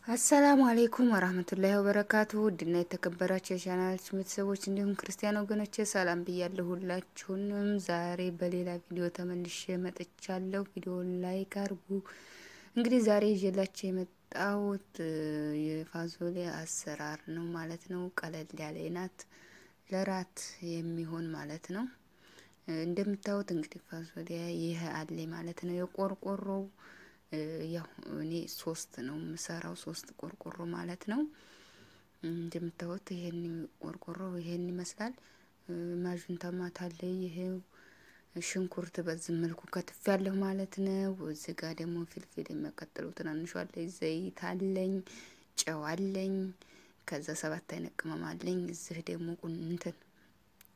አሰላሙ አለይኩም ወራህመቱላሂ ወበረካቱ ድና የተከበራችሁ የቻናል ቤተሰቦች እንዲሁም ክርስቲያን ወገኖቼ ሰላም ብያለሁ ሁላችሁንም። ዛሬ በሌላ ቪዲዮ ተመልሼ መጥቻለሁ። ቪዲዮውን ላይክ አድርጉ። እንግዲህ ዛሬ ይዤላችሁ የመጣሁት የፋዞሊያ አሰራር ነው ማለት ነው። ቀለል ያለ ናት ለራት የሚሆን ማለት ነው። እንደምታዩት እንግዲህ ፋዞሊያ ይሄ አለ ማለት ነው። የቆርቆሮው ያው እኔ 3 ነው የምሰራው 3 ቆርቆሮ ማለት ነው። እንደምታዩት ይሄን ቆርቆሮ ይሄን ይመስላል። ማጁን ተማት አለ። ይሄው ሽንኩርት በዚህ መልኩ ከትፍ ያለው ማለት ነው። እዚህ ጋር ደግሞ ፍልፍል የሚያቀጥለው ትናንሹ አለ። ዘይት አለኝ፣ ጨው አለኝ፣ ከዛ 7 አይነት ቅመም አለኝ። እዚህ ደግሞ እንትን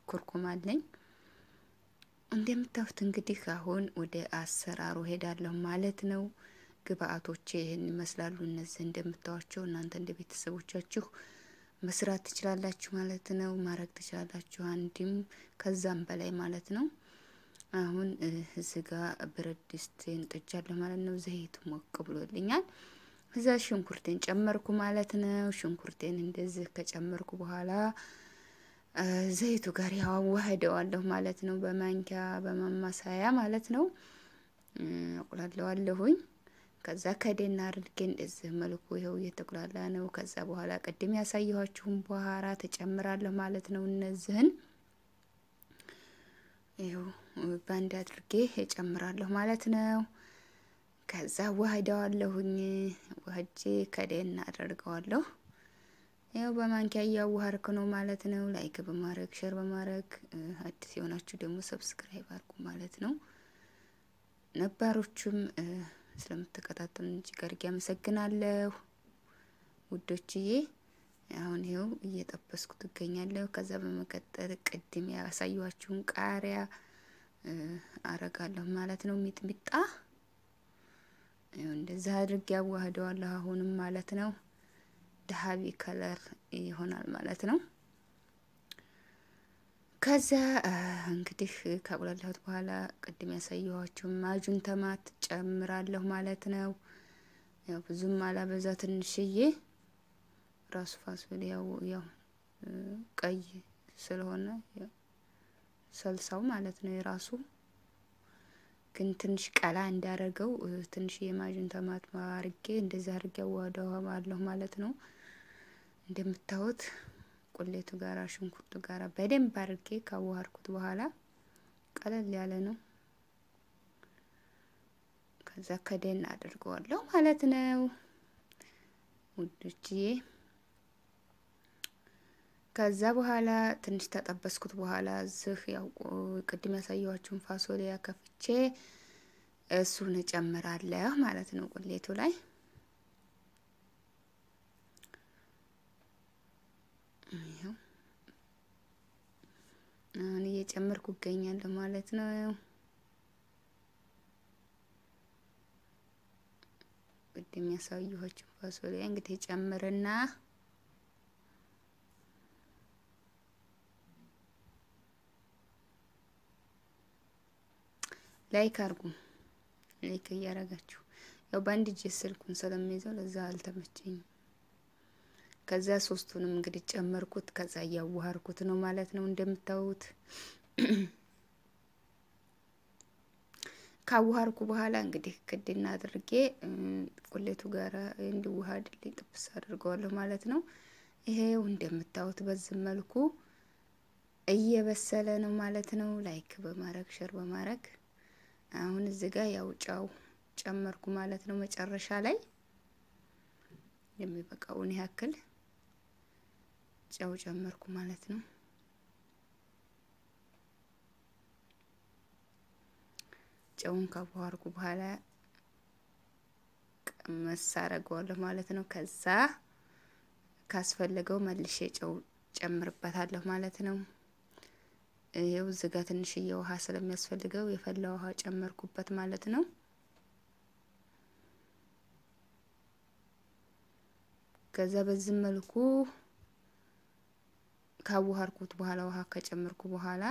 ኩርኩም አለኝ። እንደምታዩት እንግዲህ አሁን ወደ አሰራሩ ሄዳለሁ ማለት ነው። ግብአቶቼ ይሄን ይመስላሉ። እነዚህ እንደምታዋቸው እናንተ እንደ ቤተሰቦቻችሁ መስራት ትችላላችሁ ማለት ነው። ማረግ ትችላላችሁ አንድም ከዛም በላይ ማለት ነው። አሁን እዚህ ጋር ብረት ድስቴን ጥጃለሁ ማለት ነው። ዘይት ሞቅ ብሎልኛል። እዛ ሽንኩርቴን ጨመርኩ ማለት ነው። ሽንኩርቴን እንደዚህ ከጨመርኩ በኋላ ዘይቱ ጋር ያዋህደዋለሁ ማለት ነው። በማንኪያ በማማሳያ ማለት ነው አቁላለዋለሁኝ። ከዛ ከደና አድርጌ እንደዚህ መልኩ ይሄው እየተቁላላ ነው። ከዛ በኋላ ቀድም ያሳየኋችሁን በኋላ ተጨምራለሁ ማለት ነው። እነዚህን ይሄው ባንድ አድርጌ እጨምራለሁ ማለት ነው። ከዛ ዋህደዋለሁኝ። ዋህጄ ከደና አደርገዋለሁ። ያው በማንኪያ ያዋሃርኩ ነው ማለት ነው። ላይክ በማድረግ ሼር በማድረግ አዲስ የሆናችሁ ደግሞ ሰብስክራይብ አድርጉ ማለት ነው። ነባሮቹም ስለምትከታተሉኝ እጅግ አድርጌ አመሰግናለሁ ውዶችዬ። አሁን ይሄው እየጠበስኩት እገኛለሁ። ከዛ በመቀጠል ቅድም ያሳየኋችሁን ቃሪያ አረጋለሁ ማለት ነው። ሚጥሚጣ ይሄው እንደዛ አድርጌ ያዋህደዋለሁ አሁንም ማለት ነው። ዳሃቢ ከለር ይሆናል ማለት ነው። ከዛ እንግዲህ ካቁላላሁት በኋላ ቅድም ያሳየኋችሁ ማጁን ተማት ጨምራለሁ ማለት ነው። ያው ብዙም አላበዛ ትንሽዬ ራሱ ፋሶሊያው ያው ቀይ ስለሆነ ሰልሳው ማለት ነው የራሱ ግን ትንሽ ቀላ እንዳረገው ትንሽ የማጁን ተማት ማርጌ እንደዛ አርጌ አዋህደዋለሁ ማለት ነው። እንደምታዩት ቁሌቱ ጋራ ሽንኩርቱ ጋራ በደንብ አርጌ ካዋሃርኩት በኋላ ቀለል ያለ ነው። ከዛ ከደን አድርገዋለሁ ማለት ነው ውዶችዬ። ከዛ በኋላ ትንሽ ተጠበስኩት በኋላ እዚህ ያው ቅድም ያሳየኋችሁን ፋሶሊያ ከፍቼ እሱን እጨምራለሁ ማለት ነው ቁሌቱ ላይ። አሁን እየጨመርኩ እገኛለሁ ማለት ነው። ቅድም ያሳየኋችሁ ፋሶሊያ እንግዲህ ጨምርና ላይክ አርጉ። ላይክ እያረጋችሁ ያው ባንድ እጄ ስልኩን ስለሚይዘው ለዛ አልተመቸኝም። ከዛ 3ቱንም እንግዲህ ጨመርኩት። ከዛ ያዋሃርኩት ነው ማለት ነው። እንደምታዩት ካዋሃርኩ በኋላ እንግዲህ ክድና አድርጌ ቁሌቱ ጋራ እንዲዋሃድልኝ ጥብስ አድርገዋለሁ ማለት ነው። ይሄው እንደምታዩት በዚህ መልኩ እየበሰለ ነው ማለት ነው። ላይክ በማድረግ ሼር በማድረግ አሁን እዚህ ጋር ያው ጫው ጨመርኩ ማለት ነው። መጨረሻ ላይ የሚበቃውን ያክል ጫው ጨመርኩ ማለት ነው። ጫውን ካዋሃርኩ በኋላ መሳረገዋለሁ ማለት ነው። ከዛ ካስፈለገው መልሼ ጫው ጨምርበታለሁ ማለት ነው። ይሄው እዚህ ጋር ትንሽ የውሃ ስለሚያስፈልገው የፈላ ውሃ ጨመርኩበት ማለት ነው። ከዛ በዚህ መልኩ ካዋሃርኩት በኋላ ውሃ ከጨመርኩ በኋላ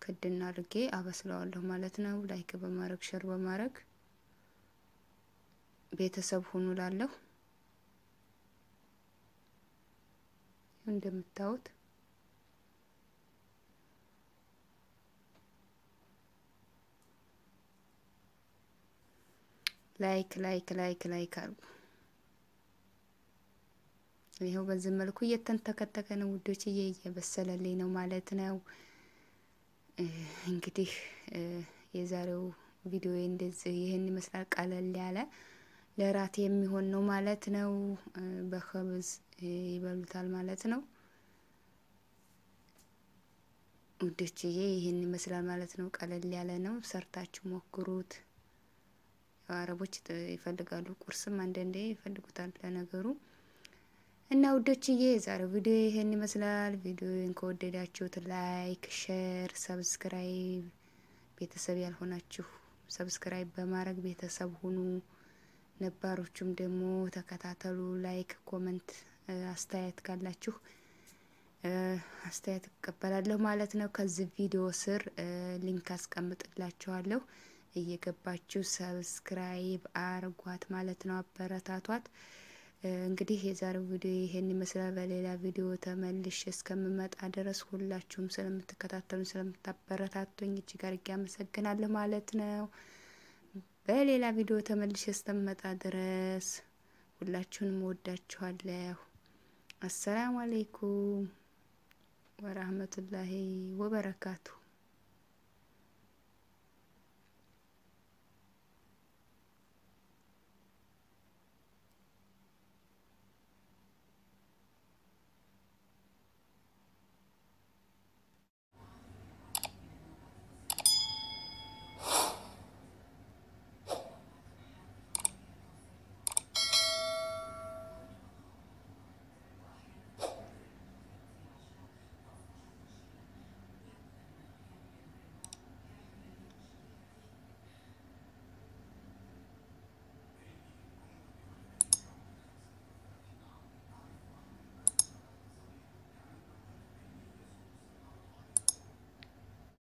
ክድና አድርጌ አበስለዋለሁ ማለት ነው። ላይክ በማድረግ ሼር በማድረግ ቤተሰብ ሁኑ ላለሁ እንደምታዩት ላይክ አድርጉ። ይሄው በዚህ መልኩ እየተንተከተከ ነው ውዶች፣ እየበሰለልኝ ነው ማለት ነው። እንግዲህ የዛሬው ቪዲዮ እንደዚህ ይሄን ይመስላል። ቀለል ያለ ለራት የሚሆን ነው ማለት ነው። በኸብዝ ይበሉታል ማለት ነው ውዶችዬ። ይሄን ይመስላል ማለት ነው። ቀለል ያለ ነው። ሰርታችሁ ሞክሩት። አረቦች ይፈልጋሉ፣ ቁርስም አንዳንዴ ይፈልጉታል ለነገሩ። እና ውዶችዬ የዛሬው ቪዲዮ ይሄን ይመስላል። ቪዲዮን ከወደዳችሁት ላይክ፣ ሼር፣ ሰብስክራይብ፣ ቤተሰብ ያልሆናችሁ ሰብስክራይብ በማድረግ ቤተሰብ ሁኑ። ነባሮቹም ደግሞ ተከታተሉ። ላይክ፣ ኮሜንት፣ አስተያየት ካላችሁ አስተያየት እቀበላለሁ ማለት ነው። ከዚህ ቪዲዮ ስር ሊንክ አስቀምጥላችኋለሁ። እየገባችሁ ሰብስክራይብ አርጓት ማለት ነው። አበረታቷት። እንግዲህ የዛሬው ቪዲዮ ይሄን ይመስላል። በሌላ ቪዲዮ ተመልሼ እስከምመጣ ድረስ ሁላችሁም ስለምትከታተሉ ስለምታበረታቱኝ እጅግ አድርጌ አመሰግናለሁ ማለት ነው። በሌላ ቪዲዮ ተመልሼ እስከምመጣ ድረስ ሁላችሁንም ወዳችኋለሁ። አሰላሙ አለይኩም ወራህመቱላሂ ወበረካቱ።